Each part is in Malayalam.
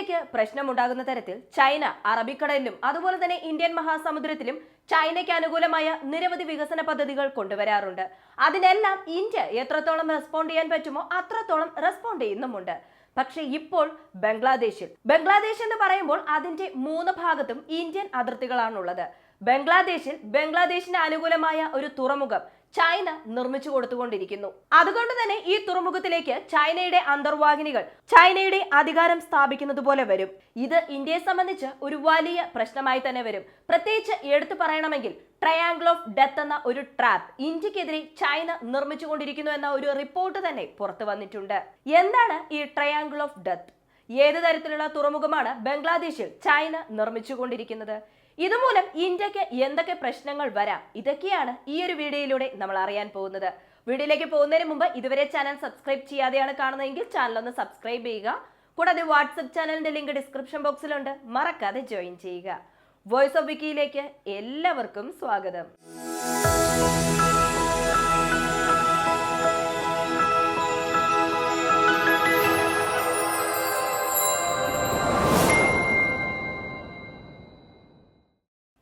ഇന്ത്യക്ക് പ്രശ്നമുണ്ടാകുന്ന തരത്തിൽ ചൈന അറബിക്കടലിലും അതുപോലെ തന്നെ ഇന്ത്യൻ മഹാസമുദ്രത്തിലും ചൈനയ്ക്ക് അനുകൂലമായ നിരവധി വികസന പദ്ധതികൾ കൊണ്ടുവരാറുണ്ട്. അതിനെല്ലാം ഇന്ത്യ എത്രത്തോളം റെസ്പോണ്ട് ചെയ്യാൻ പറ്റുമോ അത്രത്തോളം റെസ്പോണ്ട് ചെയ്യുന്നുമുണ്ട്. പക്ഷെ ഇപ്പോൾ ബംഗ്ലാദേശ് എന്ന് പറയുമ്പോൾ അതിന്റെ 3 ഭാഗത്തും ഇന്ത്യൻ അതിർത്തികളാണുള്ളത്. ബംഗ്ലാദേശിന് അനുകൂലമായ ഒരു തുറമുഖം ചൈന നിർമ്മിച്ചു കൊടുത്തുകൊണ്ടിരിക്കുന്നു. അതുകൊണ്ട് തന്നെ ഈ തുറമുഖത്തിലേക്ക് ചൈനയുടെ അന്തർവാഹിനികൾ ചൈനയുടെ അധികാരം സ്ഥാപിക്കുന്നത് പോലെ വരും. ഇത് ഇന്ത്യയെ സംബന്ധിച്ച് ഒരു വലിയ പ്രശ്നമായി തന്നെ വരും. പ്രത്യേകിച്ച് എടുത്തു പറയണമെങ്കിൽ ട്രയാങ്കിൾ ഓഫ് ഡെത്ത് എന്ന ഒരു ട്രാപ്പ് ഇന്ത്യക്കെതിരെ ചൈന നിർമ്മിച്ചുകൊണ്ടിരിക്കുന്നു എന്ന ഒരു റിപ്പോർട്ട് തന്നെ പുറത്തു വന്നിട്ടുണ്ട്. എന്താണ് ഈ ട്രയാങ്കിൾ ഓഫ് ഡെത്ത്? ഏത് തരത്തിലുള്ള തുറമുഖമാണ് ബംഗ്ലാദേശിൽ ചൈന നിർമ്മിച്ചുകൊണ്ടിരിക്കുന്നത്? ഇതുമൂലം ഇന്ത്യക്ക് എന്തൊക്കെ പ്രശ്നങ്ങൾ വരാം? ഇതൊക്കെയാണ് ഈ ഒരു വീഡിയോയിലൂടെ നമ്മൾ അറിയാൻ പോകുന്നത്. വീഡിയോയിലേക്ക് പോകുന്നതിന് മുമ്പ് ഇതുവരെ ചാനൽ സബ്സ്ക്രൈബ് ചെയ്യാതെയാണ് കാണുന്നതെങ്കിൽ ചാനൽ ഒന്ന് സബ്സ്ക്രൈബ് ചെയ്യുക. കൂടാതെ വാട്സ്ആപ്പ് ചാനലിന്റെ ലിങ്ക് ഡിസ്ക്രിപ്ഷൻ ബോക്സിലുണ്ട്, മറക്കാതെ ജോയിൻ ചെയ്യുക. വോയിസ് ഓഫ് വിക്കിയിലേക്ക് എല്ലാവർക്കും സ്വാഗതം.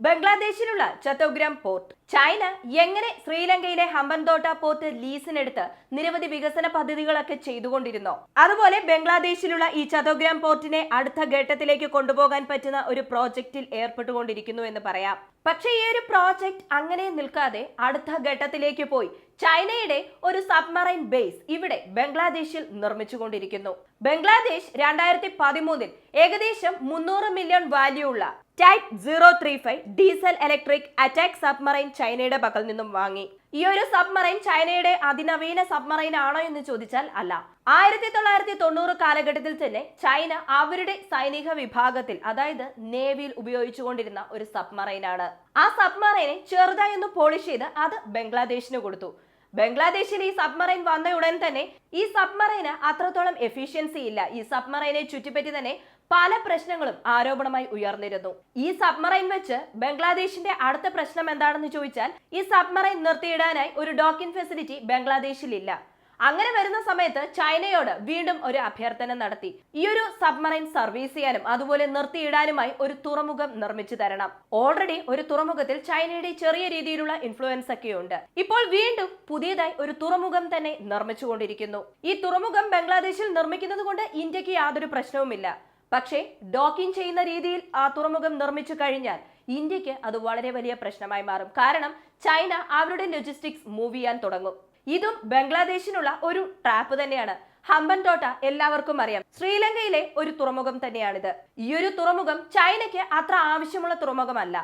ബംഗ്ലാദേശിലുള്ള ചത്തോഗ്രാം പോർട്ട് ചൈന എങ്ങനെ ശ്രീലങ്കയിലെ ഹമ്പൻതോട്ട പോർട്ട് ലീസിനെടുത്ത് നിരവധി വികസന പദ്ധതികളൊക്കെ ചെയ്തുകൊണ്ടിരുന്നോ അതുപോലെ ബംഗ്ലാദേശിലുള്ള ഈ ചത്തോഗ്രാം പോർട്ടിനെ അടുത്ത ഘട്ടത്തിലേക്ക് കൊണ്ടുപോകാൻ പറ്റുന്ന ഒരു പ്രോജക്റ്റിൽ ഏർപ്പെട്ടുകൊണ്ടിരിക്കുന്നു എന്ന് പറയാം. പക്ഷേ ഈ ഒരു പ്രോജക്റ്റ് അങ്ങനെ നിൽക്കാതെ അടുത്ത ഘട്ടത്തിലേക്ക് പോയി ചൈനയുടെ ഒരു സബ്മറൈൻ ബേസ് ഇവിടെ ബംഗ്ലാദേശിൽ നിർമ്മിച്ചുകൊണ്ടിരിക്കുന്നു. ബംഗ്ലാദേശ് 2013 ഏകദേശം 300 മില്യൺ വാല്യൂ ഉള്ള type 035 diesel electric attack submarine ചൈനയുടെ പക്കൽ നിന്നും വാങ്ങി. ഈ ഒരു സബ്മറൈൻ ചൈനയുടെ അതിനവീന സബ്മറൈൻ ആണോ എന്ന് ചോദിച്ചാൽ അല്ല. 1990 കാലഘട്ടത്തിൽ തന്നെ ചൈന അവരുടെ സൈനിക വിഭാഗത്തിൽ അതായത് നേവിയിൽ ഉപയോഗിച്ചുകൊണ്ടിരുന്ന ഒരു സബ്മറൈൻ ആണ്. ആ സബ്മറൈനെ ചെറുതായി ഒന്ന് പോളിഷ് ചെയ്ത് അത് ബംഗ്ലാദേശിന് കൊടുത്തു. ബംഗ്ലാദേശിൽ ഈ സബ്മറൈൻ വന്ന ഉടൻ തന്നെ ഈ സബ്മറൈന് അത്രത്തോളം എഫിഷ്യൻസി ഇല്ല. ഈ സബ്മറൈനെ ചുറ്റിപ്പറ്റി തന്നെ പല പ്രശ്നങ്ങളും ആരോപണമായി ഉയർന്നിരുന്നു. ഈ സബ്മറൈൻ വെച്ച് ബംഗ്ലാദേശിന്റെ അടുത്ത പ്രശ്നം എന്താണെന്ന് ചോദിച്ചാൽ ഈ സബ്മറൈൻ നിർത്തിയിടാനായി ഒരു ഡോക്കിംഗ് ഫെസിലിറ്റി ബംഗ്ലാദേശിൽ ഇല്ല. അങ്ങനെ വരുന്ന സമയത്ത് ചൈനയോട് വീണ്ടും ഒരു അഭ്യർത്ഥന നടത്തി. ഈ ഒരു സബ്മറൈൻ സർവീസ് ചെയ്യാനും അതുപോലെ നിർത്തിയിടാനുമായി ഒരു തുറമുഖം നിർമ്മിച്ചു തരണം. ഓൾറെഡി ഒരു തുറമുഖത്തിൽ ചൈനയുടെ ചെറിയ രീതിയിലുള്ള ഇൻഫ്ലുവൻസ് ഒക്കെ ഉണ്ട്. ഇപ്പോൾ വീണ്ടും പുതിയതായി ഒരു തുറമുഖം തന്നെ നിർമ്മിച്ചുകൊണ്ടിരിക്കുന്നു. ഈ തുറമുഖം ബംഗ്ലാദേശിൽ നിർമ്മിക്കുന്നത് കൊണ്ട് ഇന്ത്യക്ക് യാതൊരു പ്രശ്നവുമില്ല. പക്ഷേ ഡോക്കിംഗ് ചെയ്യുന്ന രീതിയിൽ ആ തുറമുഖം നിർമ്മിച്ചു കഴിഞ്ഞാൽ ഇന്ത്യക്ക് അത് വളരെ വലിയ പ്രശ്നമായി മാറും. കാരണം ചൈന അവരുടെ ലോജിസ്റ്റിക്സ് മൂവ് ചെയ്യാൻ തുടങ്ങും. ഇതും ബംഗ്ലാദേശിനുള്ള ഒരു ട്രാപ്പ് തന്നെയാണ്. ഹമ്പൻതോട്ട എല്ലാവർക്കും അറിയാം, ശ്രീലങ്കയിലെ ഒരു തുറമുഖം തന്നെയാണിത്. ഈ ഒരു തുറമുഖം ചൈനയ്ക്ക് അത്ര ആവശ്യമുള്ള തുറമുഖമല്ല.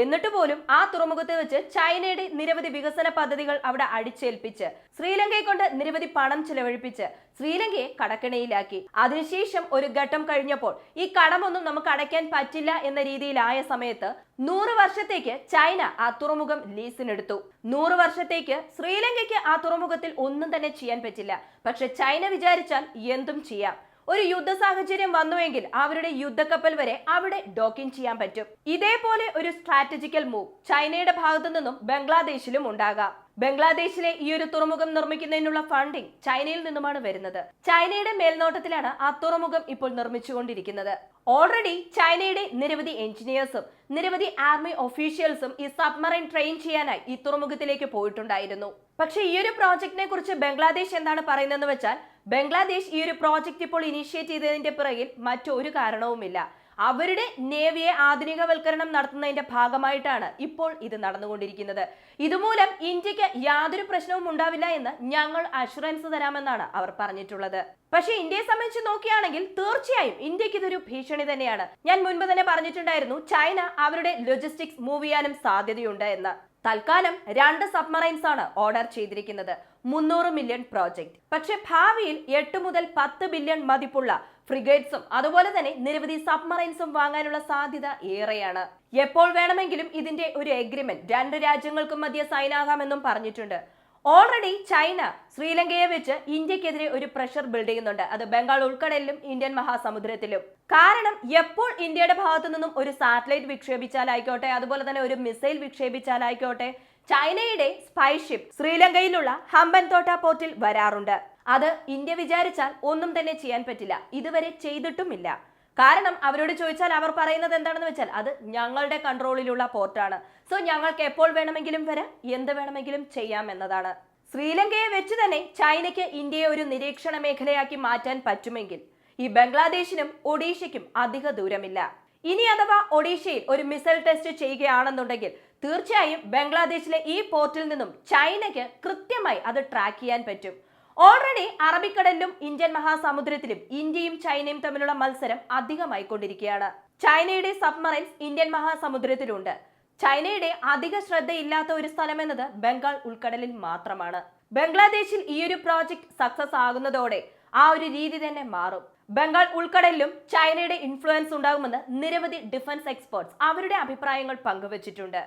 എന്നിട്ട് പോലും ആ തുറമുഖത്ത് വെച്ച് ചൈനയുടെ നിരവധി വികസന പദ്ധതികൾ അവിടെ അടിച്ചേൽപ്പിച്ച് ശ്രീലങ്കയെ കൊണ്ട് നിരവധി പണം ചിലവഴിപ്പിച്ച് ശ്രീലങ്കയെ കടക്കെണിയിലാക്കി. അതിനുശേഷം ഒരു ഘട്ടം കഴിഞ്ഞപ്പോൾ ഈ കടമൊന്നും നമുക്ക് അടയ്ക്കാൻ പറ്റില്ല എന്ന രീതിയിലായ സമയത്ത് 100 വർഷത്തേക്ക് ചൈന ആ തുറമുഖം ലീസിനെടുത്തു. 100 വർഷത്തേക്ക് ശ്രീലങ്കയ്ക്ക് ആ തുറമുഖത്തിൽ ഒന്നും തന്നെ ചെയ്യാൻ പറ്റില്ല. പക്ഷെ ചൈന വിചാരിച്ചാൽ എന്തും ചെയ്യാം. ഒരു യുദ്ധ സാഹചര്യം വന്നുവെങ്കിൽ അവരുടെ യുദ്ധക്കപ്പൽ വരെ അവിടെ ഡോക്കിംഗ് ചെയ്യാൻ പറ്റും. ഇതേപോലെ ഒരു സ്ട്രാറ്റജിക്കൽ മൂവ് ചൈനയുടെ ഭാഗത്തു നിന്നും ബംഗ്ലാദേശിലും ഉണ്ടാകാം. ബംഗ്ലാദേശിലെ ഈ ഒരു തുറമുഖം നിർമ്മിക്കുന്നതിനുള്ള ഫണ്ടിംഗ് ചൈനയിൽ നിന്നുമാണ് വരുന്നത്. ചൈനയുടെ മേൽനോട്ടത്തിലാണ് ആ തുറമുഖം ഇപ്പോൾ നിർമ്മിച്ചുകൊണ്ടിരിക്കുന്നത്. ഓൾറെഡി ചൈനയുടെ നിരവധി എഞ്ചിനീയേഴ്സും നിരവധി ആർമി ഒഫീഷ്യൽസും ഈ സബ്മറൈൻ ട്രെയിൻ ചെയ്യാനായി ഈ തുറമുഖത്തിലേക്ക് പോയിട്ടുണ്ടായിരുന്നു. പക്ഷേ ഈ ഒരു പ്രോജക്റ്റിനെ കുറിച്ച് ബംഗ്ലാദേശ് എന്താണ് പറയുന്നതെന്ന് വെച്ചാൽ ബംഗ്ലാദേശ് ഈ ഒരു പ്രോജക്റ്റ് ഇപ്പോൾ ഇനീഷ്യേറ്റ് ചെയ്തതിന്റെ പിറകിൽ മറ്റൊരു കാരണവുമില്ല. അവരുടെ നേവിയെ ആധുനികവൽക്കരണം നടത്തുന്നതിന്റെ ഭാഗമായിട്ടാണ് ഇപ്പോൾ ഇത് നടന്നുകൊണ്ടിരിക്കുന്നത്. ഇതുമൂലം ഇന്ത്യക്ക് യാതൊരു പ്രശ്നവും ഉണ്ടാവില്ല എന്ന് ഞങ്ങൾ അഷുറൻസ് തരാമെന്നാണ് അവർ പറഞ്ഞിട്ടുള്ളത്. പക്ഷേ ഇന്ത്യയെ സംബന്ധിച്ച് നോക്കുകയാണെങ്കിൽ തീർച്ചയായും ഇന്ത്യക്ക് ഇതൊരു ഭീഷണി തന്നെയാണ്. ഞാൻ മുൻപ് തന്നെ പറഞ്ഞിട്ടുണ്ടായിരുന്നു ചൈന അവരുടെ ലോജിസ്റ്റിക്സ് മൂവ് ചെയ്യാനും സാധ്യതയുണ്ട് എന്ന്. തൽക്കാലം 2 സബ്മറൈൻസ് ആണ് ഓർഡർ ചെയ്തിരിക്കുന്നത്. 300 മില്യൺ പ്രോജക്റ്റ്. പക്ഷെ ഭാവിയിൽ 8 മുതൽ 10 ബില്യൺ മതിപ്പുള്ള ഫ്രിഗേറ്റ്സും അതുപോലെ തന്നെ നിരവധി സബ്മറൈൻസും വാങ്ങാനുള്ള സാധ്യത ഏറെയാണ്. എപ്പോൾ വേണമെങ്കിലും ഇതിന്റെ ഒരു എഗ്രിമെന്റ് 2 രാജ്യങ്ങൾക്കും മധ്യ സൈൻ ആകാമെന്നും പറഞ്ഞിട്ടുണ്ട്. ഓൾറെഡി ചൈന ശ്രീലങ്കയെ വെച്ച് ഇന്ത്യക്കെതിരെ ഒരു പ്രഷർ ബിൽഡ് ചെയ്യുന്നുണ്ട്. അത് ബംഗാൾ ഉൾക്കടലിലും ഇന്ത്യൻ മഹാസമുദ്രത്തിലും. കാരണം എപ്പോൾ ഇന്ത്യയുടെ ഭാഗത്തു നിന്നും ഒരു സാറ്റലൈറ്റ് വിക്ഷേപിച്ചാലായിക്കോട്ടെ അതുപോലെ തന്നെ ഒരു മിസൈൽ വിക്ഷേപിച്ചാലായിക്കോട്ടെ ചൈനയുടെ സ്പൈഷിപ്പ് ശ്രീലങ്കയിലുള്ള ഹമ്പൻതോട്ട പോർട്ടിൽ വരാറുണ്ട്. അത് ഇന്ത്യ വിചാരിച്ചാൽ ഒന്നും തന്നെ ചെയ്യാൻ പറ്റില്ല. ഇതുവരെ ചെയ്തിട്ടുമില്ല. കാരണം അവരോട് ചോദിച്ചാൽ അവർ പറയുന്നത് എന്താണെന്ന് വെച്ചാൽ അത് ഞങ്ങളുടെ കൺട്രോളിലുള്ള പോർട്ടാണ്. സോ ഞങ്ങൾക്ക് എപ്പോൾ വേണമെങ്കിലും വരാം, എന്ത് വേണമെങ്കിലും ചെയ്യാം എന്നതാണ്. ശ്രീലങ്കയെ വെച്ച് തന്നെ ചൈനയ്ക്ക് ഇന്ത്യയെ ഒരു നിരീക്ഷണ മേഖലയാക്കി മാറ്റാൻ പറ്റുമെങ്കിൽ ഈ ബംഗ്ലാദേശിനും ഒഡീഷയ്ക്കും അധിക ദൂരമില്ല. ഇനി അഥവാ ഒഡീഷയിൽ ഒരു മിസൈൽ ടെസ്റ്റ് ചെയ്യുകയാണെന്നുണ്ടെങ്കിൽ തീർച്ചയായും ബംഗ്ലാദേശിലെ ഈ പോർട്ടിൽ നിന്നും ചൈനയ്ക്ക് കൃത്യമായി അത് ട്രാക്ക് ചെയ്യാൻ പറ്റും. ഓൾറെഡി അറബിക്കടലിലും ഇന്ത്യൻ മഹാസമുദ്രത്തിലും ഇന്ത്യയും ചൈനയും തമ്മിലുള്ള മത്സരം അധികമായിക്കൊണ്ടിരിക്കുകയാണ്. ചൈനയുടെ സബ്മറൈൻസ് ഇന്ത്യൻ മഹാസമുദ്രത്തിലുണ്ട്. ചൈനയുടെ അധിക ശ്രദ്ധയില്ലാത്ത ഒരു സ്ഥലം എന്നത് ബംഗാൾ ഉൾക്കടലിൽ മാത്രമാണ്. ബംഗ്ലാദേശിൽ ഈ ഒരു പ്രോജക്ട് സക്സസ് ആകുന്നതോടെ ആ ഒരു രീതി തന്നെ മാറും. ബംഗാൾ ഉൾക്കടലിലും ചൈനയുടെ ഇൻഫ്ലുവൻസ് ഉണ്ടാകുമെന്ന് നിരവധി ഡിഫൻസ് എക്സ്പേർട്സ് അവരുടെ അഭിപ്രായങ്ങൾ പങ്കുവച്ചിട്ടുണ്ട്.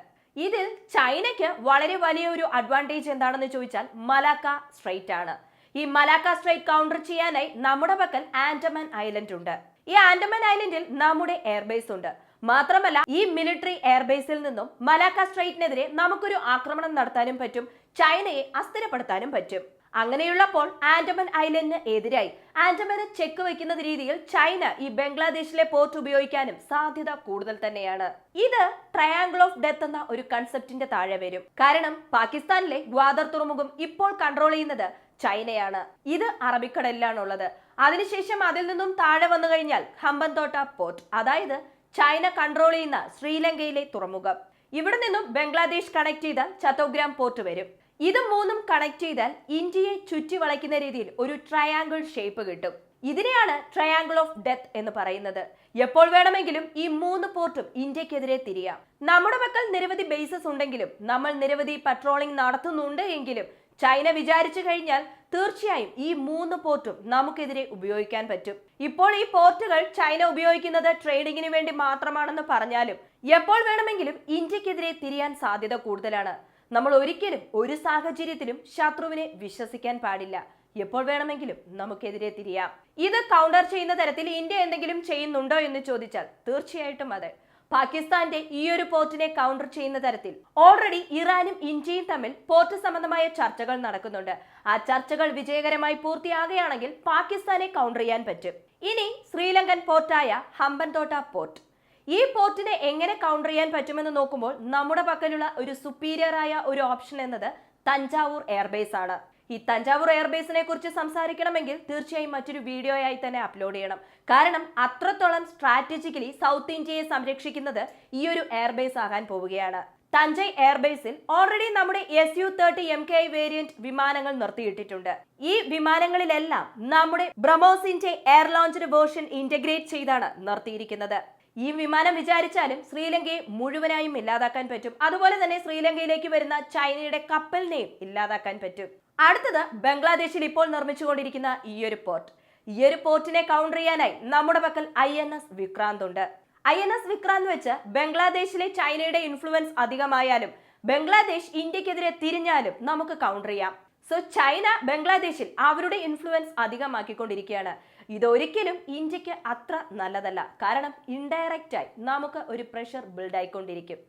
ഇതിൽ ചൈനയ്ക്ക് വളരെ വലിയ ഒരു അഡ്വാൻറ്റേജ് എന്താണെന്ന് ചോദിച്ചാൽ മലാക്ക സ്ട്രെയിറ്റ് ആണ്. ഈ മലാക്ക സ്ട്രെയിറ്റ് കൗണ്ടർ ചെയ്യാനായി നമ്മുടെ പക്കൽ ആൻഡമാൻ ഐലൻഡ് ഉണ്ട്. ഈ ആൻഡമാൻ ഐലൻഡിൽ നമ്മുടെ എയർബേസ് ഉണ്ട്. മാത്രമല്ല ഈ മിലിറ്ററി എയർബേസിൽ നിന്നും മലാക്ക സ്ട്രെയിറ്റിനെതിരെ നമുക്കൊരു ആക്രമണം നടത്താനും പറ്റും, ചൈനയെ അസ്ഥിരപ്പെടുത്താനും പറ്റും. അങ്ങനെയുള്ളപ്പോൾ ആൻഡമാൻ ഐലൻഡിന് എതിരായി ആൻഡമാന് ചെക്ക് വയ്ക്കുന്ന രീതിയിൽ ചൈന ഈ ബംഗ്ലാദേശിലെ പോർട്ട് ഉപയോഗിക്കാനും സാധ്യത കൂടുതൽ തന്നെയാണ്. ഇത് ട്രയാങ്കിൾ ഓഫ് ഡെത്ത് എന്ന ഒരു കൺസെപ്റ്റിന്റെ താഴെ വരും. കാരണം പാകിസ്ഥാനിലെ ഗ്വാദർ തുറമുഖം ഇപ്പോൾ കൺട്രോൾ ചെയ്യുന്നത് ചൈനയാണ്. ഇത് അറബിക്കടലിലാണുള്ളത്. അതിനുശേഷം അതിൽ നിന്നും താഴെ വന്നു കഴിഞ്ഞാൽ ഹമ്പൻതോട്ട പോർട്ട്, അതായത് ചൈന കൺട്രോൾ ചെയ്യുന്ന ശ്രീലങ്കയിലെ തുറമുഖം. ഇവിടെ നിന്നും ബംഗ്ലാദേശ് കണക്ട് ചെയ്ത ചത്തോഗ്രാം പോർട്ട് വരും. ഇത് മൂന്നും കണക്ട് ചെയ്താൽ ഇന്ത്യയെ ചുറ്റി വളയ്ക്കുന്ന രീതിയിൽ ഒരു ട്രയാങ്കിൾ ഷേപ്പ് കിട്ടും. ഇതിനെയാണ് ട്രയാങ്കിൾ ഓഫ് ഡെത്ത് എന്ന് പറയുന്നത്. എപ്പോൾ വേണമെങ്കിലും ഈ മൂന്ന് പോർട്ടും ഇന്ത്യക്കെതിരെ തിരിയാം. നമ്മുടെ പക്കൽ നിരവധി ബേസസ് ഉണ്ടെങ്കിലും നമ്മൾ നിരവധി പട്രോളിംഗ് നടത്തുന്നുണ്ട് എങ്കിലും ചൈന വിചാരിച്ചു കഴിഞ്ഞാൽ തീർച്ചയായും ഈ മൂന്ന് പോർട്ടും നമുക്കെതിരെ ഉപയോഗിക്കാൻ പറ്റും. ഇപ്പോൾ ഈ പോർട്ടുകൾ ചൈന ഉപയോഗിക്കുന്നത് ട്രേഡിങ്ങിന് വേണ്ടി മാത്രമാണെന്ന് പറഞ്ഞാലും എപ്പോൾ വേണമെങ്കിലും ഇന്ത്യക്കെതിരെ തിരിയാൻ സാധ്യത കൂടുതലാണ്. നമ്മൾ ഒരിക്കലും ഒരു സാഹചര്യത്തിലും ശത്രുവിനെ വിശ്വസിക്കാൻ പാടില്ല. എപ്പോൾ വേണമെങ്കിലും നമുക്കെതിരെ തിരിയാം. ഇത് കൗണ്ടർ ചെയ്യുന്ന തരത്തിൽ ഇന്ത്യ എന്തെങ്കിലും ചെയ്യുന്നുണ്ടോ എന്ന് ചോദിച്ചാൽ തീർച്ചയായിട്ടും അതെ. പാകിസ്ഥാന്റെ ഈ ഒരു പോർട്ടിനെ കൗണ്ടർ ചെയ്യുന്ന തരത്തിൽ ഓൾറെഡി ഇറാനും ഇന്ത്യയും തമ്മിൽ പോർട്ട് സംബന്ധമായ ചർച്ചകൾ നടക്കുന്നുണ്ട്. ആ ചർച്ചകൾ വിജയകരമായി പൂർത്തിയാകുകയാണെങ്കിൽ പാകിസ്ഥാനെ കൗണ്ടർ ചെയ്യാൻ പറ്റും. ഇനി ശ്രീലങ്കൻ പോർട്ടായ ഹമ്പൻതോട്ട പോർട്ട്, ഈ പോർട്ടിനെ എങ്ങനെ കൗണ്ടർ ചെയ്യാൻ പറ്റുമെന്ന് നോക്കുമ്പോൾ നമ്മുടെ പക്കലുള്ള ഒരു സുപ്പീരിയർ ആയ ഒരു ഓപ്ഷൻ എന്നത് തഞ്ചാവൂർ എയർബേസ് ആണ്. ഈ തഞ്ചാവൂർ എയർബേസിനെ കുറിച്ച് സംസാരിക്കണമെങ്കിൽ തീർച്ചയായും മറ്റൊരു വീഡിയോ ആയി തന്നെ അപ്ലോഡ് ചെയ്യണം. കാരണം അത്രത്തോളം സ്ട്രാറ്റജിക്കലി സൗത്ത് ഇന്ത്യയെ സംരക്ഷിക്കുന്നത് ഈ ഒരു എയർബേസ് ആകാൻ പോവുകയാണ്. തഞ്ചൈ എയർബേസിൽ ഓൾറെഡി നമ്മുടെ Su-30 MKI വേരിയന്റ് വിമാനങ്ങൾ നിർത്തിയിട്ടിട്ടുണ്ട്. ഈ വിമാനങ്ങളിലെല്ലാം നമ്മുടെ ബ്രഹ്മോസിന്റെ എയർ ലോഞ്ചർ വേർഷൻ ഇന്റഗ്രേറ്റ് ചെയ്താണ് നിർത്തിയിരിക്കുന്നത്. ഈ വിമാനം വിചാരിച്ചാലും ശ്രീലങ്കയെ മുഴുവനായും ഇല്ലാതാക്കാൻ പറ്റും. അതുപോലെ തന്നെ ശ്രീലങ്കയിലേക്ക് വരുന്ന ചൈനയുടെ കപ്പലിനെയും ഇല്ലാതാക്കാൻ പറ്റും. അടുത്തത് ബംഗ്ലാദേശിൽ ഇപ്പോൾ നിർമ്മിച്ചുകൊണ്ടിരിക്കുന്ന ഈ ഒരു പോർട്ട്. ഈ ഒരു പോർട്ടിനെ കൗണ്ടർ ചെയ്യാനായി നമ്മുടെ പക്കൽ INS വിക്രാന്ത് ഉണ്ട്. INS വിക്രാന്ത് വെച്ച് ബംഗ്ലാദേശിലെ ചൈനയുടെ ഇൻഫ്ലുവൻസ് അധികമായാലും ബംഗ്ലാദേശ് ഇന്ത്യക്കെതിരെ തിരിഞ്ഞാലും നമുക്ക് കൗണ്ടർ ചെയ്യാം. സോ ചൈന ബംഗ്ലാദേശിൽ അവരുടെ ഇൻഫ്ലുവൻസ് അധികമാക്കിക്കൊണ്ടിരിക്കുകയാണ്. ഇതൊരിക്കലും ഇന്ത്യക്ക് അത്ര നല്ലതല്ല. കാരണം ഇൻഡയറക്റ്റ് ആയി നമുക്ക് ഒരു പ്രഷർ ബിൽഡ് ആയിക്കൊണ്ടിരിക്കും.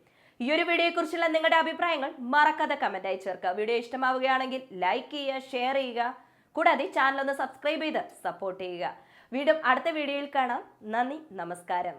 ഈ ഒരു വീഡിയോയെ കുറിച്ചുള്ള നിങ്ങളുടെ അഭിപ്രായങ്ങൾ മറക്കാതെ കമന്റായി ചേർക്കുക. വീഡിയോ ഇഷ്ടമാവുകയാണെങ്കിൽ ലൈക്ക് ചെയ്യുക, ഷെയർ ചെയ്യുക, കൂടാതെ ചാനൽ ഒന്ന് സബ്സ്ക്രൈബ് ചെയ്ത് സപ്പോർട്ട് ചെയ്യുക. വീണ്ടും അടുത്ത വീഡിയോയിൽ കാണാം. നന്ദി, നമസ്കാരം.